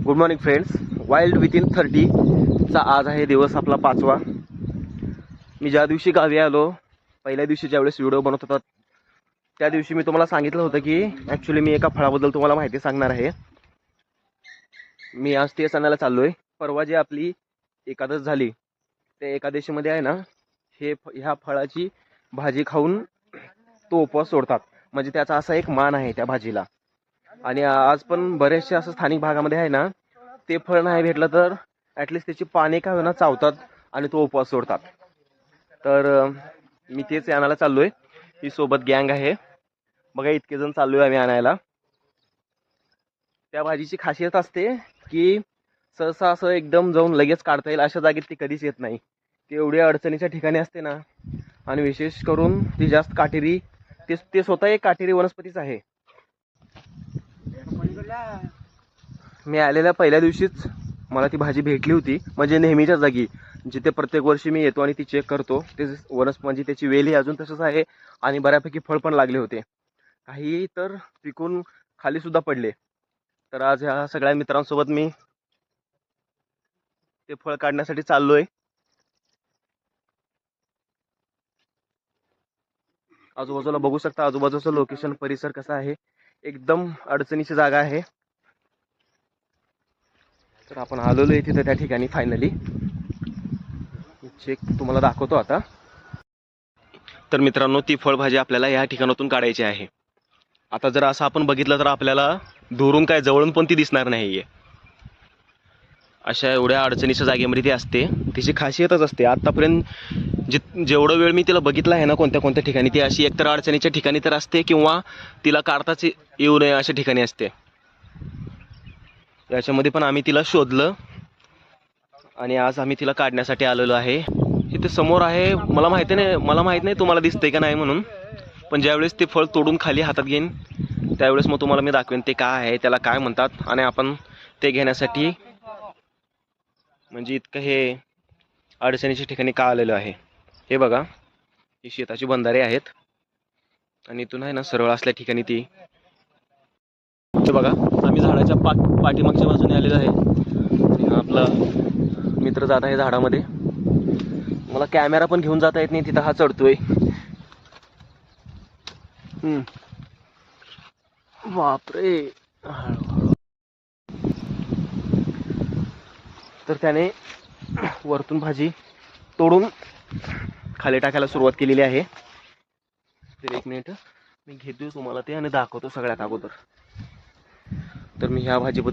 Good morning friends. Wild within 30चा आज आहे दिवस आपला 5वा. मी ज्या दिवशी गावी आलो, पहिल्या दिवशी ज्यावेळेस व्हिडिओ बनवत होता त्या दिवशी मी तुम्हाला सांगितलं होतं की ॲक्च्युली मी एका फळाबद्दल तुम्हाला माहिती सांगणार आहे. मी आज ते सणाला चाललोय. परवा जी आपली एकादश झाली त्या एकादशीमध्ये आहे ना, ह्या फळाची भाजी खाऊन तो उपवास सोडतात. म्हणजे त्याचा असा एक मान आहे त्या भाजीला. आणि आज पण बरेचसे असं स्थानिक भागामध्ये आहे ना, ते फळ नाही भेटलं तर ॲटलिस्ट त्याची पाने का होईना चावतात आणि तो उपवास सोडतात. तर मी तेच आणायला चाललोय. ही सोबत गँग आहे बघा, इतके जण चाललोय आम्ही आणायला. त्या भाजीची खासियत असते की सहसा असं एकदम जाऊन लगेच काढता येईल अशा जागेत ती कधीच येत नाही. ती एवढ्या अडचणीच्या ठिकाणी असते ना, आणि विशेष करून ती जास्त काटेरी, ते स्वतः एक काटेरी वनस्पतीच आहे. मी आलेल्या पहिल्या दिवशीच मला ती भाजी भेटली होती. म्हणजे नेहमीच्या जागी जिथे प्रत्येक वर्षी मी येतो आणि ती चेक करतो, ते वनस्पती म्हणजे त्याची वेली अजून तसंच आहे आणि बऱ्यापैकी फळ पण लागले होते. काही तर पिकून खाली सुद्धा पडले. तर आज ह्या सगळ्या मित्रांसोबत मी ते फळ काढण्यासाठी चाललोय. आजूबाजूला बघू शकता, आजूबाजूचं लोकेशन, परिसर कसा आहे. एकदम अडचणीची जागा आहे. तर आपण आलेलो आहे तिथे त्या ठिकाणी. फायनली चेक तुम्हाला दाखवतो आता. तर मित्रांनो, ती फळभाजी आपल्याला या ठिकाणातून काढायची आहे. आता जर असं आपण बघितलं तर आपल्याला दुरून काय जवळून पण ती दिसणार नाहीये. अशा एवढ्या अडचणीच्या जागेमध्ये ती असते. तिची खासियतच असते. आतापर्यंत जेवढा वेळ मी तिला बघितलं आहे ना, कोणत्या कोणत्या ठिकाणी ती अशी एकतर अडचणीच्या ठिकाणी तर असते किंवा तिला काढताच येऊ नये अशा ठिकाणी असते. याच्यामध्ये पण आम्ही तिला शोधलं आणि आज आम्ही तिला काढण्यासाठी आलेलो आहे. इथे समोर आहे. मला माहित नाही तुम्हाला दिसतंय का नाही म्हणून, पण ज्यावेळेस ते फळ तोडून खाली हातात घेईन त्यावेळेस मग तुम्हाला मी दाखवेन ते काय आहे, त्याला काय म्हणतात आणि आपण ते घेण्यासाठी म्हणजे इतकं हे अडचणीच्या ठिकाणी का आलेलो आहे. हे बघा, ही शेताची बंधारे आहेत आणि इथून आहे ना सरळ असल्या ठिकाणी ती. हे बघा, आम्ही झाडाच्या पाठीमागच्या बाजूने आलेलो आहे आणि आपला मित्र जात आहे झाडामध्ये. मला कॅमेरा पण घेऊन जाता येत नाही, तिथं हा चढतोय. बापरे. तर त्याने वरतून भाजी तोडून खाली टाकायला सुरुवात केलेली आहे. तर एक मिनिट मी घेतोय तुम्हाला ते आणि दाखवतो सगळ्यात अगोदर. तर मी ह्या भाजीबद्दल